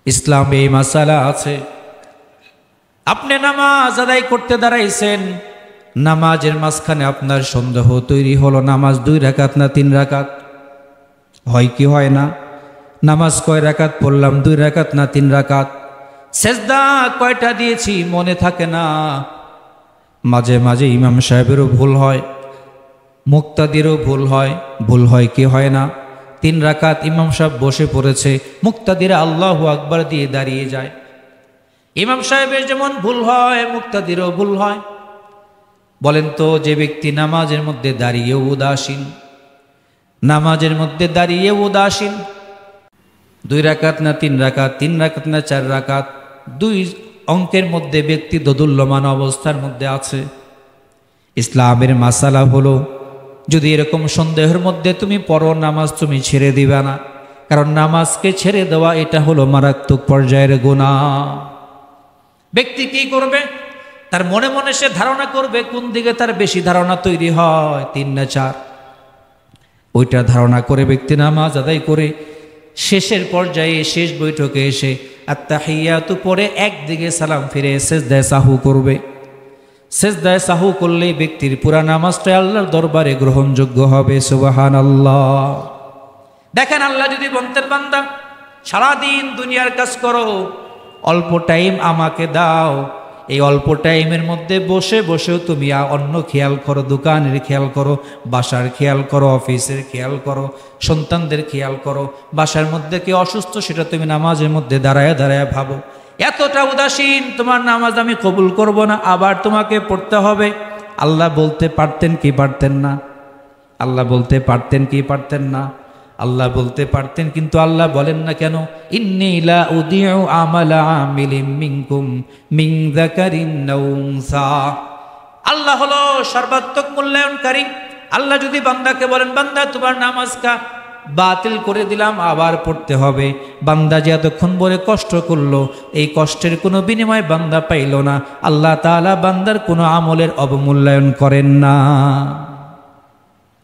ইসলামে এই মাসালা আছে। আপনি নামাজ আদায় করতে দাঁড়াইছেন, নামাজের মাঝখানে আপনার সন্দেহ তৈরি হলো নামাজ 2 রাকাত না 3 রাকাত, হয় কি হয় না? নামাজ কয় রাকাত পড়লাম, 2 রাকাত না 3 রাকাত? সেজদা কয়টা দিয়েছি মনে থাকে না। মাঝে মাঝে ইমাম সাহেবেরও ভুল হয়, মুক্তাদিরও ভুল হয়। ভুল হয় কি হয় না? 3 রাকাত ইমাম সাহেব বসে পড়েছে, মুক্তাদিরা আল্লাহু আকবার দিয়ে দাঁড়িয়ে যায়। ইমাম সাহেবের যেমন ভুল হয়, মুক্তাদিরও ভুল হয়। বলেন তো, যে ব্যক্তি নামাজের মধ্যে দাঁড়িয়ে উদাসীন, নামাজের মধ্যে দাঁড়িয়ে উদাসীন, 2 রাকাত না 3 রাকাত, 3 রাকাত না 4 রাকাত, 2 অঙ্কের মধ্যে ব্যক্তি দোদুল্যমান অবস্থার মধ্যে আছে। ইসলামের মাসালা হলো, যদি এরকম সন্দেহের মধ্যে তুমি পড়ো, নামাজ তুমি ছেড়ে দিবা না, কারণ নামাজকে ছেড়ে দেওয়া এটা হলো মারাত্মক পর্যায়ের গুনাহ। ব্যক্তি কি করবে? তার মনে মনে সে ধারণা করবে কোন দিকে তার বেশি ধারণা তৈরি হয়, 3 না 4, ওইটা ধারণা করে ব্যক্তি নামাজ আদায় করে শেষের পর্যায়ে শেষ বৈঠকে এসে আত্তাহিয়াতু পড়ে একদিকে সালাম ফিরে সেজদায়ে সাহু করবে। সেজদায়ে সাহু করলে ব্যক্তির পুরা নামাজটা আল্লাহর দরবারে গ্রহণযোগ্য হবে। সুবহানাল্লাহ। দেখেন, আল্লাহ যদি বলতেন বান্দা সারাদিন দুনিয়ার কাজ করো, অল্প টাইম আমাকে দাও, এই অল্প টাইমের মধ্যে বসে বসেও তুমি অন্য খেয়াল করো, দোকানের খেয়াল করো, বাসার খেয়াল করো, অফিসের খেয়াল করো, সন্তানদের খেয়াল করো, বাসার মধ্যে কে অসুস্থ সেটা তুমি নামাজের মধ্যে দাঁড়ায় দাঁড়ায় ভাবো, এতটা উদাসীন, তোমার নামাজ আমি কবুল করব না, আবার তোমাকে পড়তে হবে। আল্লাহ বলতে পারতেন কি পারতেন না? আল্লাহ বলতে পারতেন কি পারতেন না? আল্লাহ বলতে পারতেন, কিন্তু আল্লাহ বলেন না কেন? ইন্নী লা উদিউ আমালা আমিলিম মিনকুম মিন যাকারিন আও উনসা। আল্লাহ হলো সর্বাত্মক মূল্যায়নকারী। আল্লাহ যদি বান্দাকে বলেন বান্দা তোমার নামাজটা বাতিল করে দিলাম, আবার পড়তে হবে, বান্দা যে এতক্ষণ বলে কষ্ট করলো, এই কষ্টের কোনো বিনিময় বান্দা পাইল না, আল্লাহ তাআলা বান্দার কোনো আমলের অবমূল্যায়ন করেন না।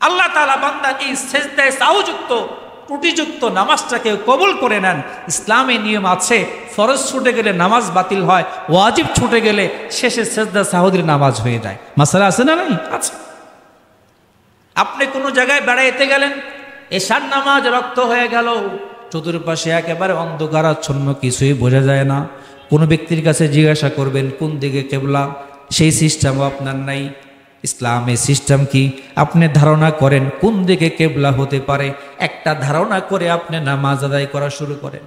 আল্লাহ তাআলা বান্দার এই সেজদায়ে সাহুযুক্ত ত্রুটিযুক্ত নামাজটাকে কবুল করে নেন। ইসলামে নিয়ম আছে, ফরজ ছুটে গেলে নামাজ বাতিল হয়, ওয়াজিব ছুটে গেলে শেষে সেজদা সাহুদের নামাজ হয়ে যায়। মাসালা আছে না? নাই আছে। আপনি কোনো জায়গায় বেড়াইতে গেলেন, এশার নামাজ রক্ত হয়ে গেল, চতুর্পাশে একেবারে অন্ধকারাচ্ছন্ন, কিছুই বোঝা যায় না। কোনো ব্যক্তির কাছে জিজ্ঞাসা করবেন কোন দিকে কিবলা, সেই সিস্টেমও আপনার নাই। ইসলামের সিস্টেম কি? আপনি ধারণা করেন কোন দিকে কিবলা হতে পারে, একটা ধারণা করে আপনি নামাজ আদায় করা শুরু করেন।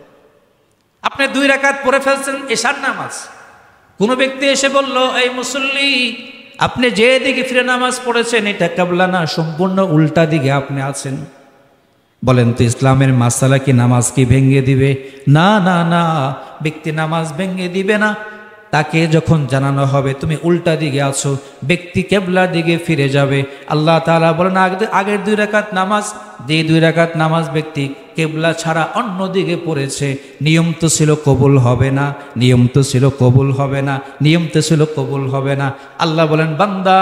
আপনি 2 রাকাত পড়ে ফেলছেন এশার নামাজ, কোনো ব্যক্তি এসে বলল এই মুসল্লি আপনি যে দিকে ফিরে নামাজ পড়েছেন এটা কিবলা না, সম্পূর্ণ উল্টা দিকে আপনি আছেন। বলেন তো ইসলামের মাসালা কি নামাজ কি ভেঙে দিবে? না না না, ব্যক্তি নামাজ ভেঙে দিবে না। তাকে যখন জানানো হবে তুমি উল্টা দিকে আছো, ব্যক্তি কিবলার দিকে ফিরে যাবে। আল্লাহ তাআলা বলেন আগের 2 রাকাত নামাজ, যে 2 রাকাত নামাজ ব্যক্তি কিবলা ছাড়া অন্য দিকে পড়েছে, নিয়ম তো ছিল কবুল হবে না, নিয়ম তো ছিল কবুল হবে না, নিয়ম তো ছিল কবুল হবে না। আল্লাহ বলেন বান্দা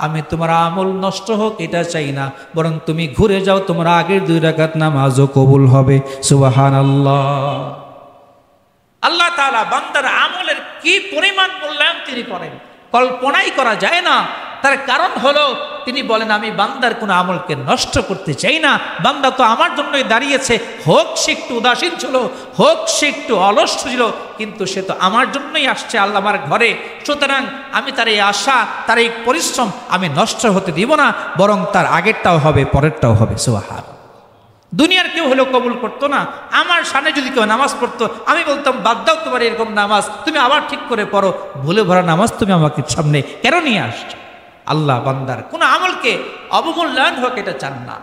আমি তোমার আমল নষ্ট হোক এটা চাই না, বরং তুমি ঘুরে যাও, তোমার আগের 2 রাকাত নামাজও কবুল হবে। সুবহানাল্লাহ। আল্লাহ তাআলা বান্দার আমলের কি পরিমাণ মূল্যায়ন তিনি করেন, কল্পনাই করা যায় না। তার কারণ হলো তিনি বলেন আমি বান্দার কোনো আমলকে নষ্ট করতে চাই না, বান্দা তো আমার জন্যই দাঁড়িয়েছে, হোক সে একটু উদাসীন ছিল, হোক সে একটু অলস ছিল, কিন্তু সে তো আমার জন্যই আসছে আল্লাহ আমার ঘরে, সুতরাং আমি তার এই আশা, তার এই পরিশ্রম আমি নষ্ট হতে দিব না, বরং তার আগেরটাও হবে, পরেরটাও হবে। সুবহানাল্লাহ। দুনিয়ার কেউ হলেও কবুল করতো না। আমার সামনে যদি কেউ নামাজ পড়তো, আমি বলতাম বাদ দাও তোমার এরকম নামাজ, তুমি আবার ঠিক করে পড়ো, ভুলে ভরা নামাজ তুমি আমাকে সামনে কেন নিয়ে আসছো? আল্লাহ বান্দার কোন আমলকে অবমূল্যায়ন হোক এটা চান না।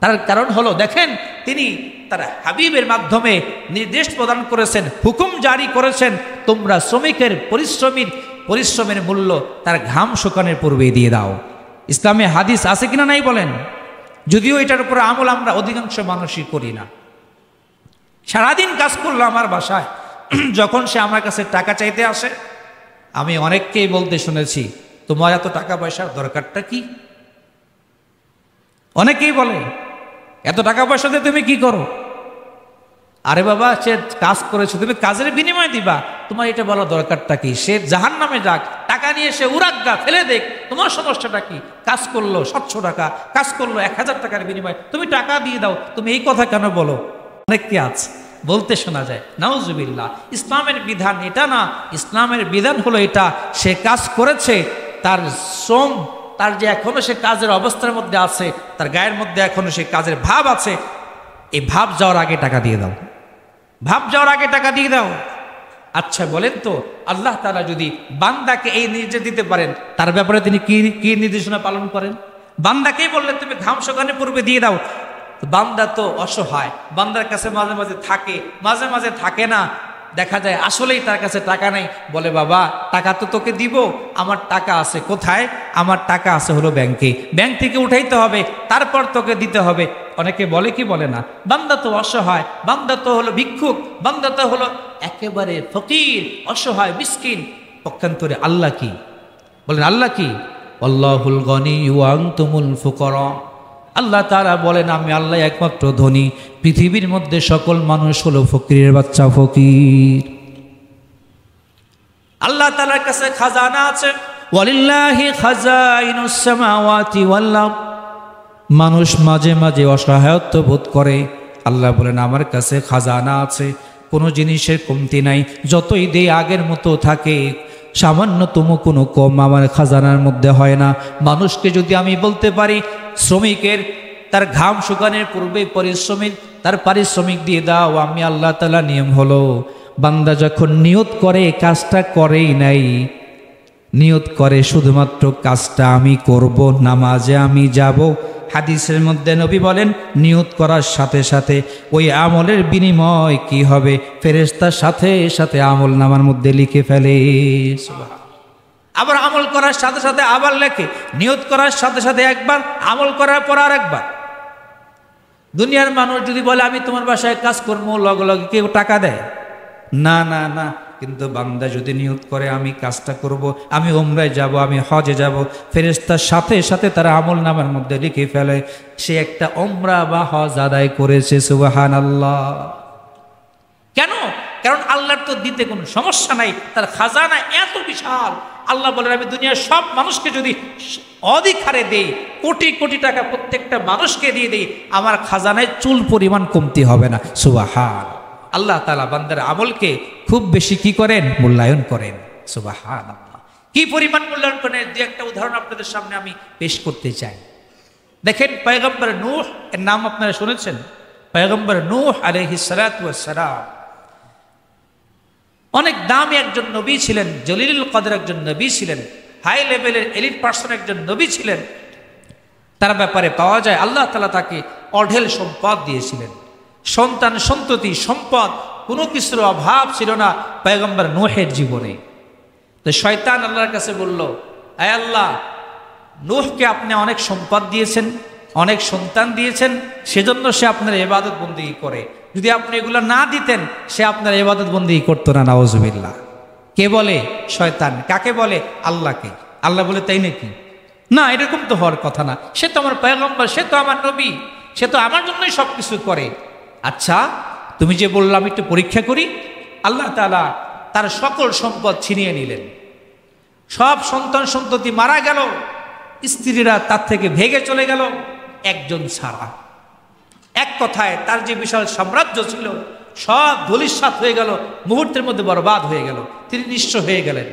তার কারণ হলো দেখেন তিনি তার হাবিবের মাধ্যমে নির্দেশ প্রদান করেছেন, হুকুম জারি করেছেন, তোমরা শ্রমিকের পরিশ্রমের মূল্য তার ঘাম শুকানোর পূর্বেই দিয়ে দাও। ইসলামে হাদিস আছে কিনা নাই বলেন? যদিও এটার উপরে আমল আমরা অধিকাংশ মানুষই করি না। সারাদিন কাজ করলো আমার বাসায়, যখন সে আমার কাছে টাকা চাইতে আসে, আমি অনেককেই বলতে শুনেছি তোমার এত টাকা পয়সার দরকারটা কি? অনেকেই বলে এত টাকা পয়সা দিয়ে তুমি কি করো? আরে বাবা, সে কাজ করেছে, তুমি কাজের বিনিময় দিবা, তোমার এটা বলা দরকারটা কি? সে জাহান্নামে যাক, টাকা নিয়ে সে উড়াগ্গা ফেলে দেখ, তোমার সমস্যাটা কি? কাজ করলো 700 টাকা, কাজ করলো 1000 টাকার বিনিময়, তুমি টাকা দিয়ে দাও, তুমি এই কথা কেন বলো? অনেকে আছে বলতে শোনা যায়। নাউজুবিল্লাহ। ইসলামের বিধান এটা না, ইসলামের বিধান হলো এটা, সে কাজ করেছে, তার শ্রম, তার যে এখনো সে কাজের অবস্থার মধ্যে আছে, তার গায়ের মধ্যে এখনো সে কাজের ভাব আছে, এই ভাব যাওয়ার আগে টাকা দিয়ে দাও, ভাব যাওয়ার আগে টাকা দিয়ে দাও। আচ্ছা বলেন তো, আল্লাহ তাআলা যদি বান্দাকে এই নির্দেশ দিতে পারেন, তার ব্যাপারে তিনি কি নির্দেশনা পালন করেন? বান্দাকেই বললেন তুমি ঘাম শুকানোর পূর্বে দিয়ে দাও। বান্দা তো অসহায়, বান্দার কাছে মাঝে মাঝে থাকে, মাঝে মাঝে থাকে না, দেখা যায় আসলেই তার কাছে টাকা নেই। বলে বাবা, টাকা তো তোকে দিব, আমার টাকা আছে কোথায়? আমার টাকা আছে হলো ব্যাংকে, ব্যাংক থেকে উঠাইতে হবে, তারপর তোকে দিতে হবে। অনেকে বলে কি বলে না, বান্দা তো অসহায়, বান্দা তো হলো ভিক্ষুক, বান্দা তো হলো একেবারে ফকির, অসহায়, মিসকিন। পক্ষান্তরে আল্লাহ কি বলেন? আল্লাহ কি? আল্লাহুল গনি ওয়া আনতুমুল ফুকারা। আল্লাহ তাআলা বলেন, আমি আল্লাহ একমাত্র ধনী, পৃথিবীর মধ্যে সকল মানুষ হলো ফকিরের বাচ্চা, ফকির। আল্লাহ তাআলার কাছে খাজানা আছে, ওয়ালিল্লাহি খাজাইনুস সামাওয়াতি ওয়াল আরদ। মানুষ মাঝে মাঝে অসহায়ত্ব বোধ করে, আল্লাহ বলেন আমার কাছে খাজানা আছে, কোনো জিনিসের কমতি নাই, যতই দেই আগের মতো থাকে, সামান্যতম কোনো কম আমার খাজানার মধ্যে হয় না। মানুষকে যদি আমি বলতে পারি, শ্রমিকের তার ঘাম শুকানোর পূর্বে তার পারিশ্রমিক দিয়ে দাও, আমি আল্লাহ তাআলা নিয়ম হলো, বান্দা যখন নিয়ত করে কাজটা করেই নাই, নিয়ত করে শুধুমাত্র কাজটা আমি করব, নামাজে আমি যাব, হাদিসের মধ্যে নবী বলেন নিয়ত করার সাথে সাথে ওই আমলের বিনিময় কি হবে? ফেরেশতার সাথে সাথে আমল নামার মধ্যে লিখে ফেলে। আবার আমল করার সাথে সাথে আবার লেখে, নিয়ত করার সাথে সাথে একবার, আমল করার পর আর একবার। দুনিয়ার মানুষ যদি বলে আমি তোমার বাসায় কাজ করবো, লগে লগে কেউ টাকা দেয় না, না না। কিন্তু বান্দা যদি নিয়ত করে আমি কাজটা করব, আমি উমরায় যাব, আমি হজে যাব, ফেরেশতার সাথে সাথে তারা আমল নামার মধ্যে লিখে ফেলে সে একটা উমরা বা হজ আদায় করেছে। সুবহানাল্লাহ। কেন? কারণ আল্লাহর তো দিতে কোনো সমস্যা নাই, তার খাজানা এত বিশাল। আল্লাহ বলেন আমি দুনিয়ার সব মানুষকে যদি অধিক হারে দেই, কোটি কোটি টাকা প্রত্যেকটা মানুষকে দিয়ে দেই, আমার খাজানায় চুল পরিমাণ কমতি হবে না। সুবহান। আল্লাহ তাআলা বান্দার আমলকে খুব বেশি কি করেন? মূল্যায়ন করেন। সুবহানাল্লাহ। কি পরিমাণ মূল্যায়ন করেন? যে একটা উদাহরণ আপনাদের সামনে আমি পেশ করতে চাই। দেখেন, পয়গম্বর নূহ এর নাম আপনারা শুনেছেন? পয়গম্বর নূহ আলাইহিস সালাতু ওয়াস সালাম অনেক দামি একজন নবী ছিলেন, জলিলুল কদর একজন নবী ছিলেন, হাই লেভেলের এলিট পার্সন একজন নবী ছিলেন। তার ব্যাপারে পাওয়া যায় আল্লাহ তাআলা তাকে অঢেল সম্পদ দিয়েছিলেন, সন্তান সন্ততি সম্পদ, কোনো কিছুর অভাব ছিল না পয়গম্বর নূহের জীবনে। তো শয়তান আল্লাহর কাছে বলল, আয় আল্লাহ, নূহকে আপনি অনেক সম্পদ দিয়েছেন, অনেক সন্তান দিয়েছেন, সেজন্য সে আপনার ইবাদত বন্দেগী করে। যদি আপনি এগুলো না দিতেন, সে আপনার ইবাদত বন্দেগী করতো না। নাউজুবিল্লাহ। কে বলে? শয়তান। কাকে বলে? আল্লাহকে। আল্লাহ বলে তাই নাকি? না, এরকম তো হওয়ার কথা না, সে তো আমার পয়গম্বর, সে তো আমার নবী, সে তো আমার জন্যই সব কিছু করে। আচ্ছা, তুমি যে বললাম একটু পরীক্ষা করি। আল্লাহ তাআলা তার সকল সম্পদ ছিনিয়ে নিলেন, সব সন্তান সন্ততি মারা গেল, স্ত্রীরা তার থেকে ভেগে চলে গেল, একজন ছাড়া। এক কথায় তার যে বিশাল সাম্রাজ্য ছিল সব ধূলিসাৎ হয়ে গেল, মুহূর্তের মধ্যে বরবাদ হয়ে গেল, তিনি নিঃস্ব হয়ে গেলেন।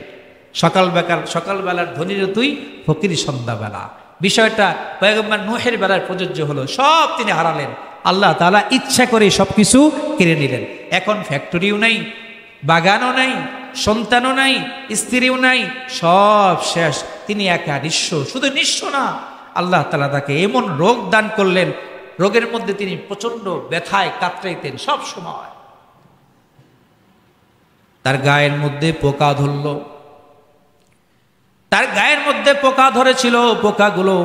সকালবেলার ধনীর তুই, ফকির সন্ধ্যাবেলা। বিষয়টা পয়গম্বর নূহের বেলায় প্রযোজ্য হলো, সব তিনি হারালেন। আল্লাহ তাআলা ইচ্ছা করে সব কিছু কেড়ে নিলেন। এখন ফ্যাক্টরিও নাই, বাগানও নাই, সন্তানও নাই, স্ত্রীও নাই, সব শেষ। তিনি একা নিঃস্ব। শুধু নিঃস্ব না, আল্লাহ তাআলা তাকে এমন রোগ দান করলেন, রোগের মধ্যে তিনি প্রচন্ড ব্যথায় কাতরাইতেন সব সময়। তার গায়ের মধ্যে পোকা ধরল, তার গায়ের মধ্যে পোকা ধরেছিল, পোকাগুলো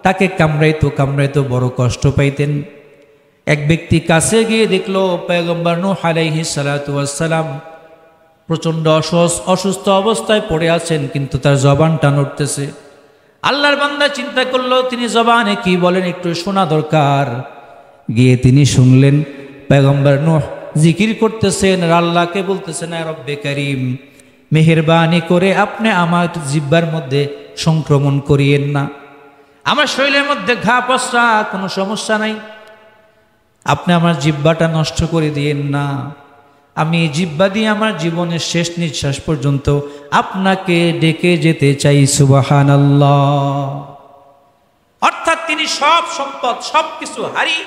তাকে কামড়াইতো, বড় কষ্ট পাইতেন। এক ব্যক্তি কাছে গিয়ে দেখলো পয়গম্বর নূহ আলাইহিস সালাতু ওয়াস সালাম প্রচন্ড অসুস্থ অবস্থায় পড়ে আছেন, কিন্তু তার জবানটা নড়তেছে। আল্লাহর বান্দা চিন্তা করলো তিনি জবানে কি বলেন একটু শোনা দরকার। গিয়ে তিনি শুনলেন পয়গম্বর নূহ জিকির করতেছেন আর আল্লাহকে বলতেছেন, আয় রব্বে কারীম, মেহেরবানি করে আপনি আমার জিহ্বার মধ্যে সংক্রমণ করিয়েন না, আমার শরীরের মধ্যে ঘা পসরা কোনো সমস্যা নাই, আপনি আমার জিহ্বাটা নষ্ট করে দিয়েন না, আমি এই জিহ্বা দিয়ে আমার জীবনের শেষ নিঃশ্বাস পর্যন্ত আপনাকে ডেকে যেতে চাই। সুবহানাল্লাহ। অর্থাৎ তিনি সব সম্পদ সব কিছু হারিয়ে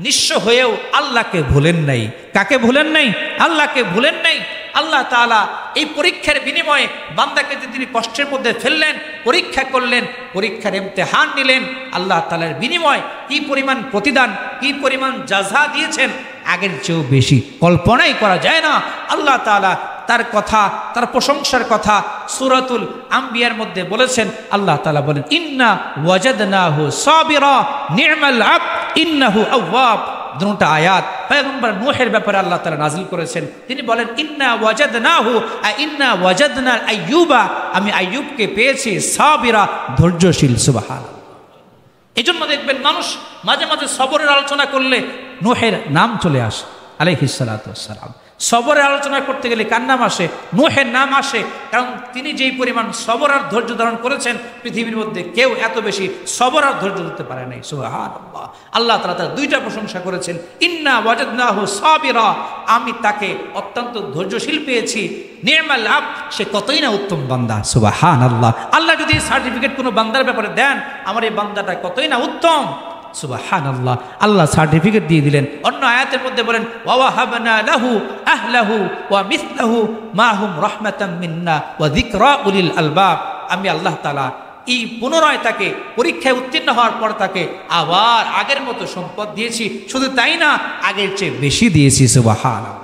নিঃস্ব হয়েও আল্লাহকে ভুলেন নাই। কাকে ভুলেন নাই? আল্লাহকে ভুলেন নাই। আল্লাহ তাআলা এই পরীক্ষার বিনিময়ে বান্দাকে যে তিনি কষ্টের মধ্যে ফেললেন, পরীক্ষা করলেন, পরীক্ষার ইমতিহান নিলেন, আল্লাহ তাআলার বিনিময় কি পরিমাণ প্রতিদান, কি পরিমাণ জাযা দিয়েছেন আগের চেয়েও বেশি কল্পনাই করা যায় না। আল্লাহ তাআলা তার কথা, তার প্রশংসার কথা সূরাতুল আম্বিয়ার মধ্যে বলেছেন। আল্লাহ তাআলা বলেন, ইন্না ওয়াজাদনাহু সাবিরা নি'মাল আবদ ইন্নাহু আওয়াব। দুটো আয়াত পয়গম্বর নূহের ব্যাপারে আল্লাহ তাআলা নাজিল করেছেন। তিনি বলেন, ইন্না ওয়াজাদনাহু ইন্না ওয়াজাদনা আইয়ুবা, আমি আইয়ুবকে পেয়েছি সাবিরা, ধৈর্যশীল। সুবহানাল্লাহ। এজন্য দেখবেন মানুষ মাঝে মাঝে সবরের আলোচনা করলে নূহের নাম চলে আসে আলাইহিস সালাতু ওয়াস সালাম। সবরের আলোচনা করতে গেলে কার নাম আসে? নূহের নাম আসে। কারণ তিনি যেই পরিমাণ সবর আর ধৈর্য ধারণ করেছেন, পৃথিবীর মধ্যে কেউ এত বেশি সবর আর ধৈর্য ধরতে পারে নাই। সুবহানাল্লাহ। আল্লাহ তাআলা তার দুইটা প্রশংসা করেছেন, ইন্না ওয়াজাদনাহু সাবিরা, আমি তাকে অত্যন্ত ধৈর্যশীল পেয়েছি, নি'মাল আবদ, সে কতই না উত্তম বান্দা। সুবহানাল্লাহ। আল্লাহ যদি সার্টিফিকেট কোনো বান্দার ব্যাপারে দেন, আমার এই বান্দাটা কতই না উত্তম, সুবহানাল্লাহ, আল্লাহ সার্টিফিকেট দিয়ে দিলেন। অন্য আয়াতের মধ্যে বলেন, ওয়া ওয়াহাবনা লাহু আহলাহু ওয়া মিসলাহু মাহুম রাহমাতাম মিন্না ওয়া যিকরা উলিল আলবাব। আমি আল্লাহ তাআলা এই পুনরায় তাকে পরীক্ষায় উত্তীর্ণ হওয়ার পর তাকে আবার আগের মতো সম্পদ দিয়েছি, শুধু তাই না, আগের চেয়ে বেশি দিয়েছি। সুবহানাল্লাহ।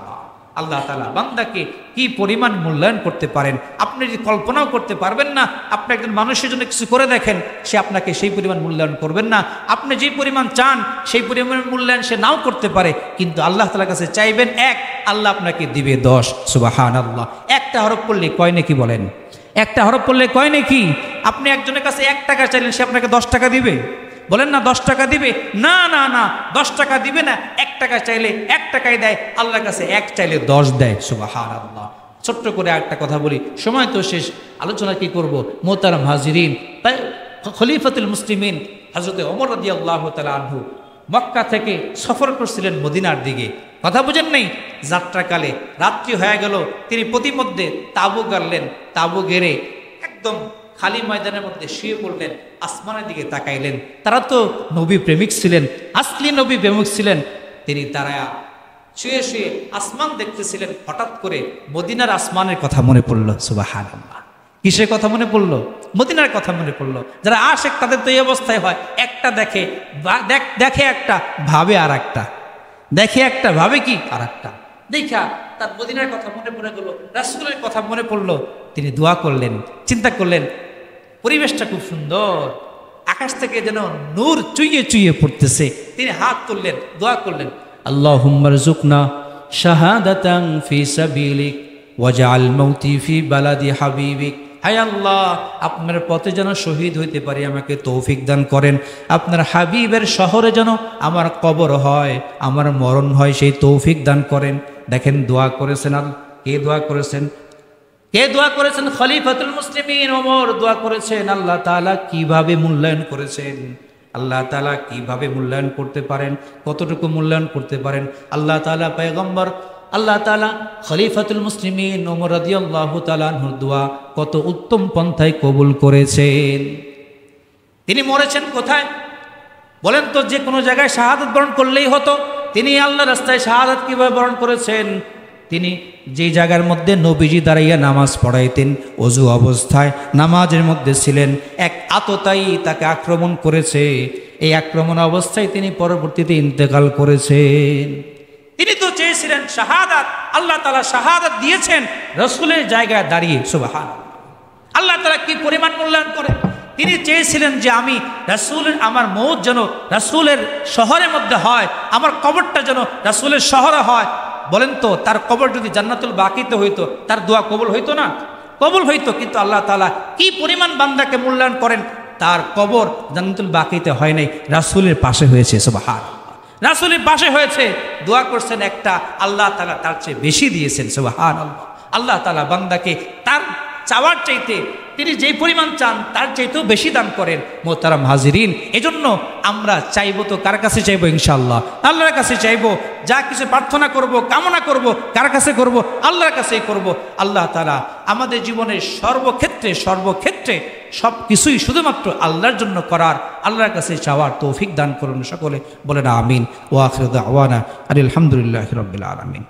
আল্লাহ তাআলা বান্দাকে কি পরিমাণ মূল্যায়ন করতে পারেন, আপনি যদি কল্পনাও করতে পারবেন না। আপনি একজন মানুষের জন্য কিছু করে দেখেন, সে আপনাকে সেই পরিমাণ মূল্যায়ন করবেন না। আপনি যে পরিমাণ চান সেই পরিমাণ মূল্যায়ন সে নাও করতে পারে, কিন্তু আল্লাহ তাআলার কাছে চাইবেন এক, আল্লাহ আপনাকে দিবে 10। সুবহানাল্লাহ। একটা হরফ পড়লে কয় নেকি বলেন? একটা হরফ পড়লে কয় নেকি? আপনি একজনের কাছে 1 টাকা চাইলেন, সে আপনাকে 10 টাকা দিবে? বলেন না 10 টাকা দিবে? না না না, 10 টাকা দিবে না। 1 টাকা চাইলে 1 টাকাই দেয়, আল্লাহর কাছে 1 চাইলে 10 দেয়। সুবহানাল্লাহ। ছোট্ট করে একটা কথা বলি, সময় তো শেষ, আলোচনা কি করব। মোহতারাম হাজিরিন, তাই খলিফাতুল মুসলিমিন হযরত ওমর রাদিয়াল্লাহু তাআলা আনহু মক্কা থেকে সফর করছিলেন মদিনার দিকে। কথা বুঝেন নেই? যাত্রাকালে রাত্রি হয়ে গেল, তিনি প্রতিমধ্যে তাঁবু গাড়লেন, তাঁবু গেড়ে একদম খালি ময়দানের মধ্যে শুয়ে পড়লেন, আসমানের দিকে তাকাইলেন। তারা তো নবী প্রেমিক ছিলেন, আসলি নবী প্রেমিক ছিলেন। তিনি দাঁড়ায়া শুয়ে শুয়ে আসমান দেখতেছিলেন। হঠাৎ করে মদিনার আসমানের কথা মনে পড়ল। সুবহানাল্লাহ। কিসের কথা মনে পড়লো? মদিনার কথা মনে পড়লো। যারা আশেক তাদের তো এই অবস্থায় হয়, একটা দেখে দেখে একটা, ভাবে আর একটা, দেখে একটা, ভাবে কি আর একটা। দেখা তার মদিনার কথা মনে পড়ে গেল, রাসূলের কথা মনে পড়লো। তিনি দোয়া করলেন, চিন্তা করলেন পরিবেশটা খুব সুন্দর, আকাশ থেকে যেন নূর চুইয়ে চুইয়ে পড়তেছে। তিনি হাত তুললেন, দোয়া করলেন, আল্লাহুম্মা রযুকনা শাহাদাতান ফি সাবিলিক ওয়াজআল মাউতি ফি বালাদি হাবিবিক। হায় আল্লাহ, আপনার পথে যেন শহীদ হইতে পারি, আমাকে তৌফিক দান করেন। আপনার হাবিবের শহরে যেন আমার কবর হয়, আমার মরণ হয়, সেই তৌফিক দান করেন। দেখেন দোয়া করেছেন, কে দোয়া করেছেন? কে দোয়া করেছেন? খলিফাতুল মুসলিমিন ওমর দোয়া করেছেন। আল্লাহ তাআলা কিভাবে মূল্যায়ন করেছেন, আল্লাহ তাআলা কিভাবে মূল্যায়ন করতে পারেন, কতটুকু মূল্যায়ন করতে পারেন। আল্লাহ তাআলা পয়গম্বর, আল্লাহ তাআলা খলিফাতুল মুসলিমিন ওমর রাদিয়াল্লাহু তাআলা আনহুর দোয়া কত উত্তম পন্থায় কবুল করেছেন। তিনি মরেছেন কোথায় বলেন তো? যে কোনো জায়গায় শাহাদাত বরণ করলেই হতো। তিনি আল্লাহর রাস্তায় শাহাদাত কিভাবে বরণ করেছেন? তিনি যে জায়গার মধ্যে নবীজি দাঁড়াইয়া নামাজ পড়াইতেন, অজু অবস্থায় নামাজের মধ্যে ছিলেন, এক আততায়ী তাকে আক্রমণ করেছে। এই আক্রমণ অবস্থায় তিনি পরবর্তীতে ইন্তেকাল করেছেন। তিনি তো চেয়েছিলেন শাহাদাত, আল্লাহ তাআলা শাহাদাত দিয়েছেন রাসূলের জায়গায় দাঁড়িয়ে। সুবহানাল্লাহ। আল্লাহ তাআলা কি পরিমাণ মূল্যায়ন করে। তিনি চেয়েছিলেন যে আমি রাসূলের, আমার মওত যেন রাসূলের শহরের মধ্যে হয়, আমার কবরটা যেন রাসূলের শহরে হয়। বলেন তো, তার কবর যদি জান্নাতুল বাকিতে হইতো, তার দোয়া কবুল হইতো না? কবুল হইতো। কিন্তু আল্লাহ তাআলা কি পরিমাণ বান্দাকে মূল্যায়ন করেন, তার কবর জান্নাতুল বাকিতে হয় নাই, রাসূলের পাশে হয়েছে। সুবহানাল্লাহ। রাসূলের পাশে হয়েছে, দোয়া করছেন একটা, আল্লাহ তাআলা তার চেয়ে বেশি দিয়েছেন। সুবহানাল্লাহ। আল্লাহ তাআলা বান্দাকে তার চাওয়ার চাইতে তিনি যেই পরিমাণ চান তার চাইতেও বেশি দান করেন। মোহতারাম হাজিরিন, এজন্য আমরা চাইবো তো কার কাছে চাইবো? ইনশাআল্লাহ আল্লাহর কাছে চাইবো। যা কিছু প্রার্থনা করব, কামনা করব, কার কাছে করব? আল্লাহর কাছেই করব। আল্লাহ তাআলা আমাদের জীবনের সর্বক্ষেত্রে সব কিছুই শুধুমাত্র আল্লাহর জন্য করার, আল্লাহর কাছে চাওয়ার তৌফিক দান করুন। সকলে বলেন আমিন। ওয়া আখিরু দাওয়ানা আলহামদুলিল্লাহি রাব্বিল আলামিন।